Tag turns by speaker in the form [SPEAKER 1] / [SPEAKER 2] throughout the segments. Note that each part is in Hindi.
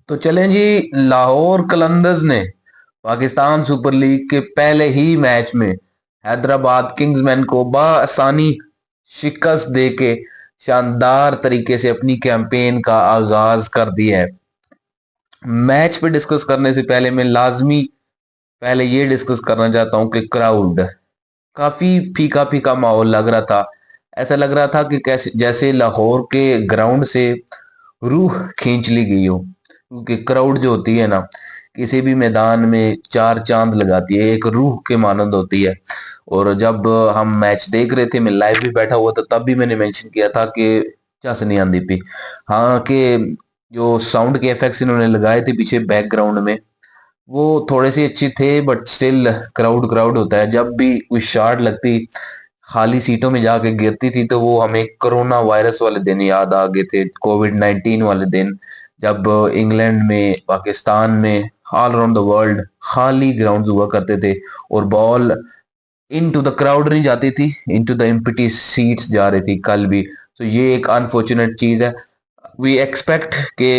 [SPEAKER 1] तो चलें जी। लाहौर कलंदर्स ने पाकिस्तान सुपर लीग के पहले ही मैच में हैदराबाद किंग्समैन को बआसानी शिकस्त देके शानदार तरीके से अपनी कैंपेन का आगाज कर दिया है। मैच पे डिस्कस करने से पहले मैं लाजमी पहले ये डिस्कस करना चाहता हूं कि क्राउड काफी फीका फीका माहौल लग रहा था। ऐसा लग रहा था कि कैसे जैसे लाहौर के ग्राउंड से रूह खींच ली गई हो, क्योंकि क्राउड जो होती है ना, किसी भी मैदान में चार चांद लगाती है, एक रूह के मानंद होती है। और जब हम मैच देख रहे थे, मैं लाइव भी बैठा हुआ था, तब भी मैंने मेंशन किया था कि चस नहीं आंदी पी। हाँ, कि जो साउंड के इफेक्ट्स इन्होंने लगाए थे पीछे बैकग्राउंड में, वो थोड़े से अच्छे थे, बट स्टिल क्राउड क्राउड होता है। जब भी कोई शॉट लगती, खाली सीटों में जाके गिरती थी, तो वो हमें कोरोना वायरस वाले दिन याद आ गए थे, कोविड-19 वाले दिन, जब इंग्लैंड में, पाकिस्तान में, ऑल अराउंड द वर्ल्ड खाली ग्राउंड हुआ करते थे और बॉल इनटू द क्राउड नहीं जाती थी, इनटू द एम्प्टी सीट्स जा रही थी कल भी। तो ये एक अनफॉर्चुनेट चीज है। वी एक्सपेक्ट के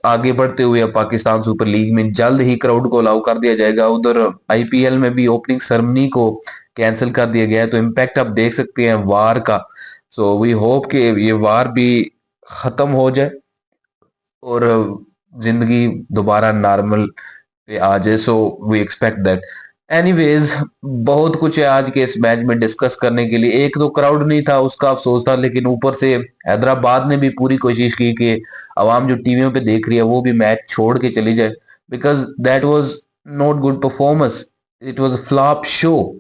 [SPEAKER 1] आगे बढ़ते हुए अब पाकिस्तान सुपर लीग में जल्द ही क्राउड को अलाउ कर दिया जाएगा। उधर आईपीएल में भी ओपनिंग सेरेमनी को कैंसिल कर दिया गया है, तो इम्पैक्ट आप देख सकते हैं वार का। सो वी होप कि ये वार भी खत्म हो जाए और जिंदगी दोबारा नॉर्मल पे आ जाए। So we expect that. Anyways, बहुत कुछ है आज के इस मैच में डिस्कस करने के लिए। एक तो क्राउड नहीं था, उसका अफसोस था, लेकिन ऊपर से हैदराबाद ने भी पूरी कोशिश की कि आवाम जो टीवियों पे देख रही है वो भी मैच छोड़ के चली जाए, because that was not good performance. It was flop show,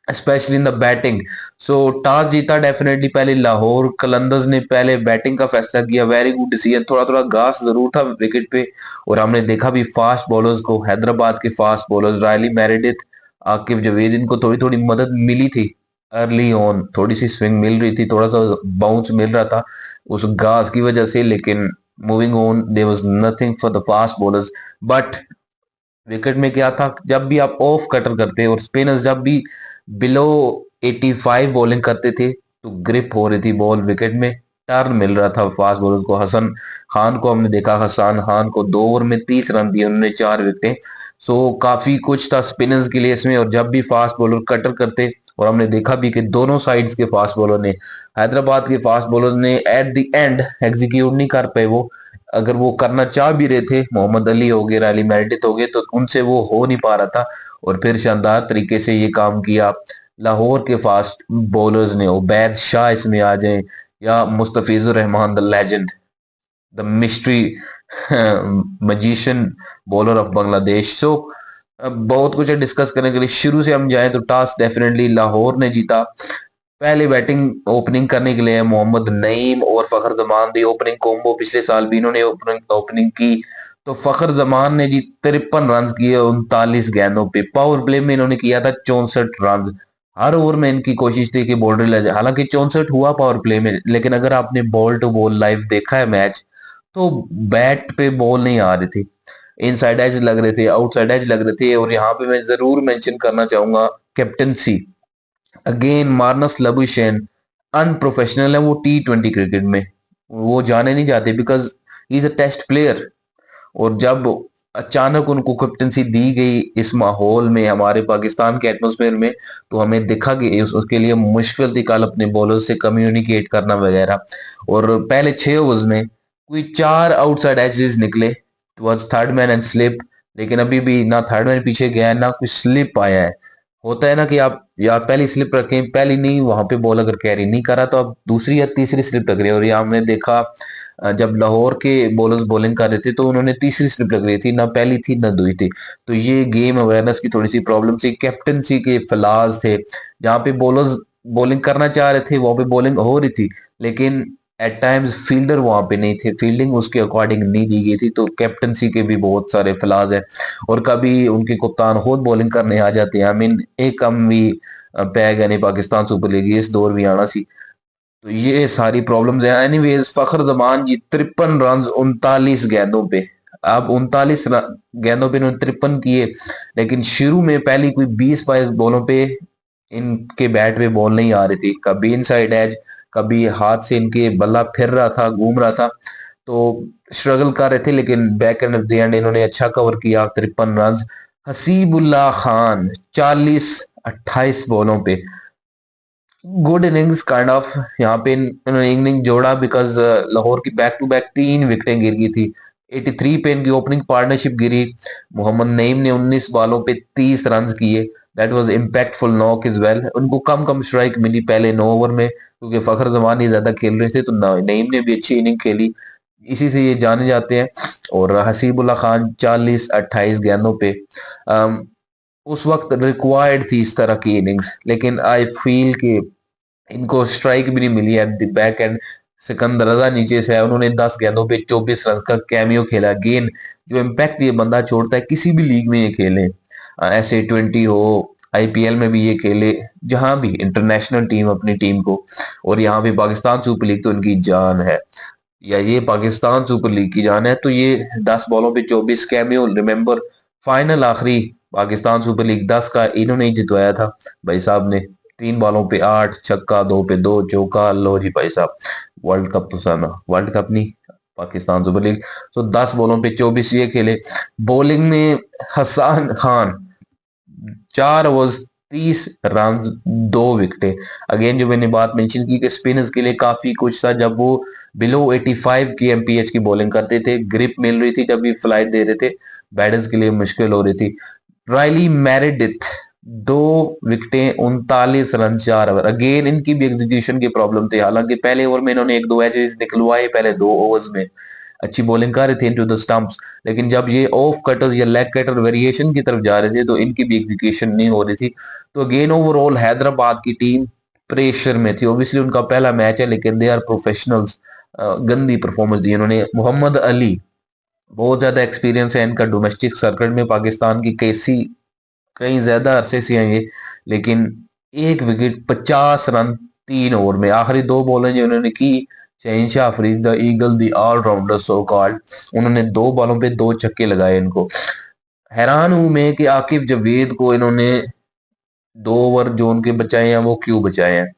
[SPEAKER 1] specially in the batting. So toss जीता डेफिनेटली पहले लाहौर कलंदर्स ने, पहले बैटिंग का फैसला किया। Very good decision. थोड़ा थोड़ा घास जरूर था विकेट पे, और हमने देखा भी फास्ट बॉलर्स को, हैदराबाद के fast bowlers Riley Meredith, Aqib Javed, इनको थोड़ी थोड़ी मदद मिली थी। अर्ली ऑन थोड़ी सी स्विंग मिल रही थी, थोड़ा सा बाउंस मिल रहा था उस घास की वजह से, लेकिन moving on their was nothing for the fast bowlers. But wicket में क्या था, जब भी आप ऑफ कटर करते और स्पिनर्स जब भी बिलो 85 बॉलिंग करते थे, तो ग्रिप हो रही थी बॉल विकेट में, टर्न मिल रहा था फास्ट बॉलर को। हसन खान को हमने देखा, हसन खान को 2 ओवर में 30 रन दिए उन्होंने, 4 विकेटें। सो काफी कुछ था स्पिनर्स के लिए इसमें। और जब भी फास्ट बॉलर कटर करते, और हमने देखा भी कि दोनों साइड्स के फास्ट बॉलर ने, हैदराबाद के फास्ट बॉलर ने एट द एंड एग्जीक्यूट नहीं कर पाए वो। अगर वो करना चाह भी रहे थे, मोहम्मद अली हो गए, रैली मेरिडिथ हो गए, तो उनसे वो हो नहीं पा रहा था। और फिर शानदार तरीके से ये काम किया लाहौर के फास्ट बॉलर्स ने। उबैद शाह इसमें आ जाए, या Mustafizur Rahman the legend, the mystery magician bowler of Bangladesh. So बहुत कुछ है डिस्कस करने के लिए। शुरू से हम जाएं तो टॉस डेफिनेटली लाहौर ने जीता। पहले बैटिंग ओपनिंग करने के लिए मोहम्मद नईम और फखर जमान दी ओपनिंग कॉम्बो। पिछले साल भी इन्होंने ओपनिंग ओपनिंग की। तो फखर जमान ने जी 53 रन किए 39 गेंदों पे। पावर प्ले में इन्होंने किया था 64 रन। हर ओवर में इनकी कोशिश थी कि बाउंड्री ले जाए, हालांकि 64 हुआ पावर प्ले में, लेकिन अगर आपने बॉल टू बॉल लाइव देखा है मैच, तो बैट पे बॉल नहीं आ रही थी, इनसाइड एज लग रहे थे, आउटसाइड एज लग रहे थे। और यहाँ पे मैं जरूर मेंशन करना चाहूंगा captaincy. Again Marnus Labuschagne unprofessional है वो T20 क्रिकेट में, वो जाने नहीं जाते, because he is a test player. और जब अचानक उनको कैप्टनसी दी गई इस माहौल में, हमारे पाकिस्तान के एटमोसफेयर में, तो हमें देखा कि उसके लिए मुश्किल थी कल अपने बॉलर से कम्युनिकेट करना वगैरह। और पहले 6 ओवर्स में कोई 4 आउटसाइड एजेस निकले, towards third man and slip. लेकिन अभी भी ना थर्ड मैन पीछे गया है, ना कुछ स्लिप आया है। होता है ना कि आप या पहली स्लिप रखें, पहली नहीं, वहां पे बॉल अगर कैरी नहीं करा तो आप दूसरी या तीसरी स्लिप लग रही है। और यहाँ हमने देखा जब लाहौर के बॉलर्स बॉलिंग कर रहे थे, तो उन्होंने तीसरी स्लिप लग रही थी, ना पहली थी ना दुई थी। तो ये गेम अवेयरनेस की थोड़ी सी प्रॉब्लम थी, कैप्टनसी के फ्लाज थे। जहाँ पे बॉलर्स बॉलिंग करना चाह रहे थे, वहां पे बॉलिंग हो रही थी, लेकिन एट टाइम्स फील्डर वहां पे नहीं थे, फील्डिंग उसके अकॉर्डिंग नहीं दी गई थी। तो कैप्टनसी के भी बहुत सारे फ्लाज है। और कभी उनके कप्तान खुद बॉलिंग करने आ जाते हैं। आई मीन एक कम भी पै गए नहीं पाकिस्तान सुपर लीग इस दौर भी आना सी। तो ये सारी प्रॉब्लम्स हैं। एनीवेज, फखर जमान जी 53 रन 39 गेंदों पे। अब 39 गेंदों पे इन्होंने 53 किए, लेकिन शुरू में पहली कोई 20-22 बॉलों पे इनके बैट पे बॉल नहीं आ रही थी। कभी इन साइड एज, कभी हाथ से इनके बल्ला फिर रहा था, घूम रहा था। तो स्ट्रगल कर रहे थे, लेकिन back end of the end इन्होंने अच्छा कवर किया, 53 रन। हसीबुल्ला खान 40-28 बॉलों पे, गुड इनिंग्स काइंड ऑफ। यहाँ पे इन्होंने इनिंग जोड़ा बिकॉज लाहौर की बैक टू बैक 3 विकेटें गिर गई थी। 83 पे इनकी ओपनिंग पार्टनरशिप गिरी। मोहम्मद नईम ने 19 बॉलों पे 30 रन किए। That was impactful knock is well. उनको कम कम स्ट्राइक मिली पहले 9 ओवर में, क्योंकि फखर जमान ज्यादा खेल रहे थे, तो नईम ने भी अच्छी इनिंग खेली, इसी से ये जाने जाते हैं। और हसीबुल्ला खान 40-28 गेंदों पे, उस वक्त रिक्वायर्ड थी इस तरह की इनिंग्स, लेकिन आई फील कि इनको स्ट्राइक भी नहीं मिली at the back end. Sikandar Raza नीचे से आया, उन्होंने 10 गेंदों पे 24 रन का कैमियो खेला। गेन जो इम्पैक्ट ये बंदा छोड़ता है, किसी भी लीग में ये खेले, ऐसे 20 हो, आईपीएल में भी ये खेले, जहां भी इंटरनेशनल टीम अपनी टीम को, और यहाँ पे पाकिस्तान सुपर लीग तो इनकी जान है, या ये पाकिस्तान सुपर लीग की जान है। तो ये 10 बॉलों पे 24 कैमियो, रिमेंबर फाइनल आखिरी पाकिस्तान सुपर लीग 10 का इन्होंने ही जितवाया था भाई साहब ने। 3 बॉलों पे 8 छक्का, 2 पे 2 चौका, लो जी भाई साहब, वर्ल्ड कप तो साना, वर्ल्ड कप नहीं, पाकिस्तान सुपर लीग। तो 10 बॉलों पे 24 ये खेले। बॉलिंग में हसन खान 4 ओवर्स 30 रन, 2 विकेटें। अगेन जो मैंने बात मेंशन की कि स्पिनर्स के लिए काफी कुछ था, जब वो बिलो 85 की एमपीएच की बॉलिंग करते थे, ग्रिप मिल रही थी, जब भी फ्लाइट दे रहे थे, बैटर्स के लिए मुश्किल हो रही थी। रायली मेरेडिथ 2 विकेटें, 39 रन, 4 ओवर। अगेन इनकी भी एग्जीक्यूशन की प्रॉब्लम थी, हालांकि पहले ओवर में इन्होंने 1-2 एजेस निकलवाए पहले 2 ओवर्स में, अच्छी बॉलिंग कर रहे थे इनटू द स्टंप्स, लेकिन जब ये ऑफ कटर्स या लेग कटर वेरिएशन की तरफ जा रहे थे, तो इनकी भी एग्जीक्यूशन नहीं हो रही थी। तो अगेन ओवरऑल हैदराबाद की टीम प्रेशर में थी। ओब्वियसली उनका पहला मैच है, लेकिन दे आर प्रोफेशनल्स। गंदी परफॉर्मेंस दी उन्होंने। मोहम्मद अली, बहुत ज्यादा एक्सपीरियंस है इनका डोमेस्टिक सर्किट में, पाकिस्तान की कैसी कहीं ज्यादा अरसे से हैं ये, लेकिन 1 विकेट, 50 रन 3 ओवर में। आखिरी 2 बॉलें जो उन्होंने की, Shahanshah Afridi the eagle the allrounder so called, उन्होंने 2 बॉलों पे 2 छक्के लगाए इनको। हैरान हूं मैं कि आकिब जवेद को इन्होंने 2 ओवर जो उनके बचाए हैं वो क्यों बचाए हैं।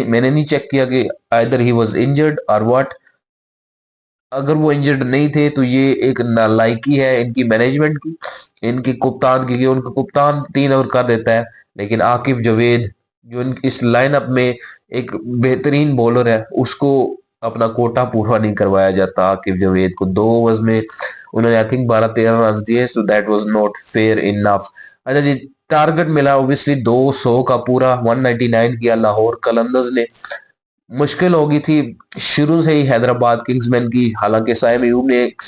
[SPEAKER 1] मैंने नहीं चेक किया कि आइदर ही वाज इंजर्ड और व्हाट। अगर वो इंजर्ड नहीं थे तो ये एक नालायकी है इनकी मैनेजमेंट की, इनकी कप्तान की, उनका कप्तान 3 ओवर कर देता है, लेकिन आकिब जवेद जो इस लाइनअप में एक बेहतरीन बॉलर है, उसको अपना कोटा पूरा नहीं करवाया जाता। आकिब जवेद को 2 ओवर्स में उन्होंने आई थिंक 12-13 रन दिए, so that was not fair enough. अच्छा जी, टारगेट मिला ओब्वियसली 200 का पूरा, 199 किया लाहौर कलंदर्स ने। मुश्किल हो गई थी शुरू से ही हैदराबाद किंग्समैन की, हालांकि साइम अयूब ने एक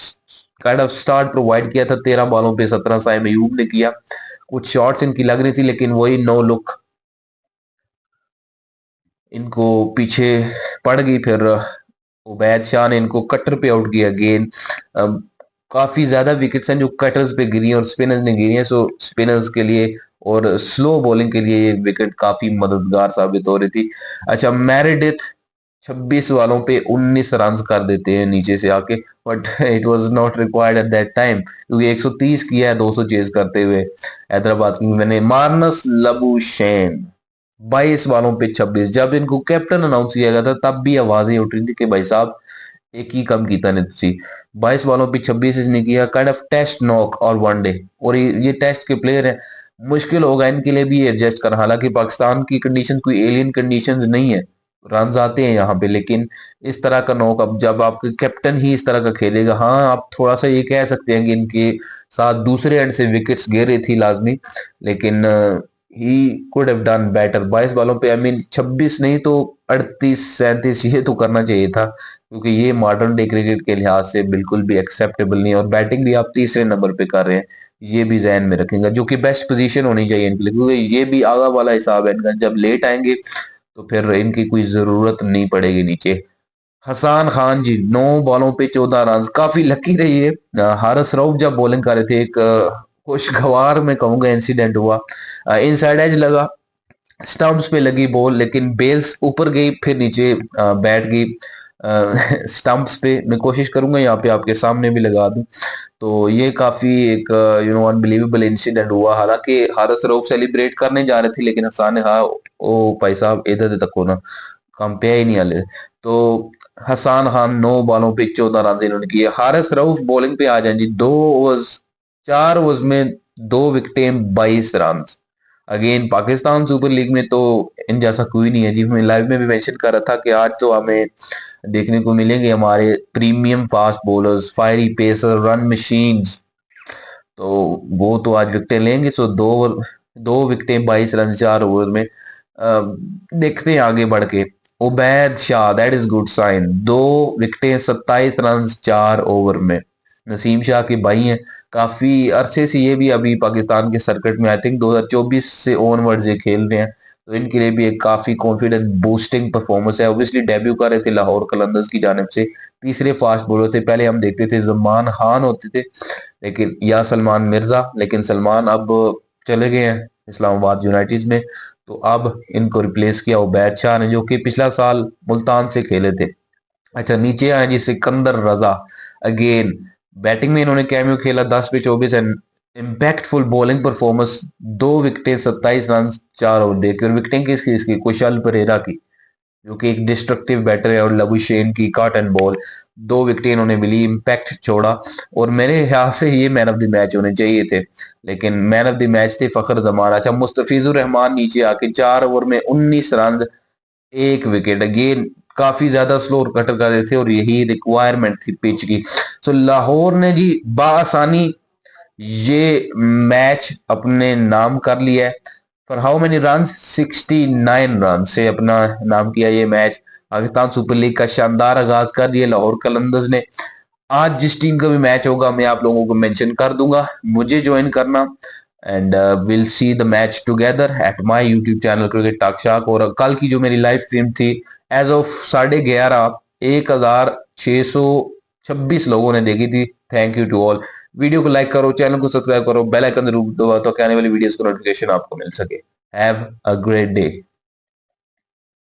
[SPEAKER 1] काइंड ऑफ स्टार्ट प्रोवाइड किया था। 13 बॉलों पे 17 साइम अयूब ने किया। कुछ शॉट्स इनकी लग रही थी, लेकिन वही नो लुक इनको पीछे पड़ गई। फिर उबैद शाह ने इनको कटर पे आउट किया। गेंद काफी ज्यादा विकेट्स हैं जो कटर्स पे गिरी हैं और स्पिनर्स ने गिरी हैं, सो स्पिनर्स के लिए और स्लो बॉलिंग के लिए ये विकेट काफी मददगार साबित हो रही थी। अच्छा, मैरिडिथ 26 वालों पे 19 रन कर देते हैं नीचे से आके, but it was not required at that time, क्योंकि 130 किया है 200 चेज करते हुए हैदराबाद की। मैंने मार्नस लबुशेन 22 वालों पे 26, जब इनको कैप्टन अनाउंस किया गया था तब भी आवाजें उठ रही थी कि भाई साहब एक ही कम कीता ने तुसी। 22 वालों पे 26 इसने किया, काइंड ऑफ टेस्ट नॉक और वनडे, और ये टेस्ट के प्लेयर हैं, मुश्किल होगा इनके लिए भी एडजस्ट करना। हालांकि पाकिस्तान की कंडीशन कोई एलियन कंडीशंस नहीं है, रन आते हैं यहाँ पे, लेकिन इस तरह का नॉक, अब जब आपके कैप्टन ही इस तरह का खेलेगा, हाँ आप थोड़ा सा ये कह सकते हैं कि इनके साथ दूसरे एंड से विकेट्स गिरे थी लाजमी, लेकिन he could have done better. 22 बॉलों पे आई मीन 26 नहीं तो 38-37 ये तो करना चाहिए था, क्योंकि ये मॉडर्न डे क्रिकेट के लिहाज से बिल्कुल भी एक्सेप्टेबल नहीं है। और बैटिंग भी आप तीसरे नंबर पे कर रहे हैं, ये भी जहन में रखेंगे, जो कि बेस्ट पोजीशन होनी चाहिए इनके लिए, क्योंकि ये भी आगा वाला हिसाब है इनका, जब लेट आएंगे तो फिर इनकी कोई जरूरत नहीं पड़ेगी नीचे। हसान खान जी 9 बॉलों पे 14 रन, काफी लकी रही है। हारिस रऊफ जब बॉलिंग कर रहे थे, एक खुशगवार मैं कहूंगा इंसिडेंट हुआ। इनसाइड एज लगा, स्टंप्स पे लगी बॉल, लेकिन बेल्स ऊपर गई फिर नीचे बैठ गई स्टंप्स पे। मैं कोशिश करूंगा यहाँ पे आपके सामने भी लगा दूं। तो ये काफी एक अनबिलीवेबल इंसिडेंट हुआ। हालांकि हारिस रऊफ सेलिब्रेट करने जा रहे थे, लेकिन हसान ने कहा ओ भाई साहब इधर तक हो ना, काम पे ही नहीं आले। तो हसान खान 9 बॉलों पे 14 रन इन्होंने किए। हारिस रऊफ बॉलिंग पे आ जाए जी, 2 ओवर्स 4 ओवर्स में 2 विकेटें 22 run. Again Pakistan super league में तो इन जैसा कोई नहीं है जी। मैं लाइव में भी मेंशन कर रहा था कि आज तो हमें देखने को मिलेंगे हमारे premium fast bowlers, fiery pacer, run machines. तो वो तो आज विकेटें लेंगे। सो 2 विकेटें 22 रन 4 ओवर में। देखते हैं आगे बढ़ के। Ubaid Shah, that is good sign, 2 विकेटें 27 रन 4 ओवर में। नसीम शाह के भाई हैं, काफी अरसे से ये भी अभी पाकिस्तान के सर्किट में, आई थिंक 2024 से ऑनवर्ड्स ये खेल रहे हैं। तो इनके लिए भी एक काफी कॉन्फिडेंस बूस्टिंग परफॉर्मेंस है। ऑब्वियसली डेब्यू कर रहे थे लाहौर कलंदर्स की जानिब से, तीसरे फास्ट बॉलर थे। पहले हम देखते थे जमान खान होते थे, लेकिन या सलमान मिर्जा, लेकिन सलमान अब चले गए हैं इस्लामाबाद यूनाइटेड में। तो अब इनको रिप्लेस किया उबैद शाह ने, जो कि पिछला साल मुल्तान से खेले थे। अच्छा, नीचे आए जी सिकंदर रजा। अगेन बैटिंग में इन्होंने कैमियो खेला, 10 पे 24 एंड इम्पैक्टफुल बॉलिंग परफॉर्मेंस। 2 विकेटें 27 रन 4 ओवर देकर। और विकेटिंग किसकी? इसकी कुशाल परेरा की, जो कि एक डिस्ट्रक्टिव बैटर है, और लबुशेन की कट एंड बॉल। 2 विकेटें इन्होंने मिली, इम्पैक्ट छोड़ा। और मेरे ख्याल से ये मैन ऑफ द मैच होने चाहिए थे, लेकिन मैन ऑफ द मैच थे फखर जमान। अच्छा, मुस्तफिजुर रहमान नीचे आके 4 ओवर में 19 रन 1 विकेट। अगेन काफी ज्यादा स्लो कटर कर रहे थे, और यही रिक्वायरमेंट थी पिच की। सो लाहौर ने जी बासानी ये मैच अपने नाम कर लिया है। For how many run? 69 run से अपना नाम किया ये मैच। पाकिस्तान सुपर लीग का शानदार आगाज कर दिया लाहौर कलंदर्स ने। आज जिस टीम का भी मैच होगा मैं आप लोगों को मेंशन कर दूंगा, मुझे ज्वाइन करना। And will see the match together at my YouTube channel cricket talk शाक। और कल की जो मेरी लाइव स्ट्रीम थी, एज ऑफ 11:30 1626 लोगों ने देखी थी। Thank you to all. Video को लाइक करो, चैनल को सब्सक्राइब करो, बेल आइकन जरूर दबाओ, तो आने वाली वीडियोस का नोटिफिकेशन आपको मिल सके। Have a great day.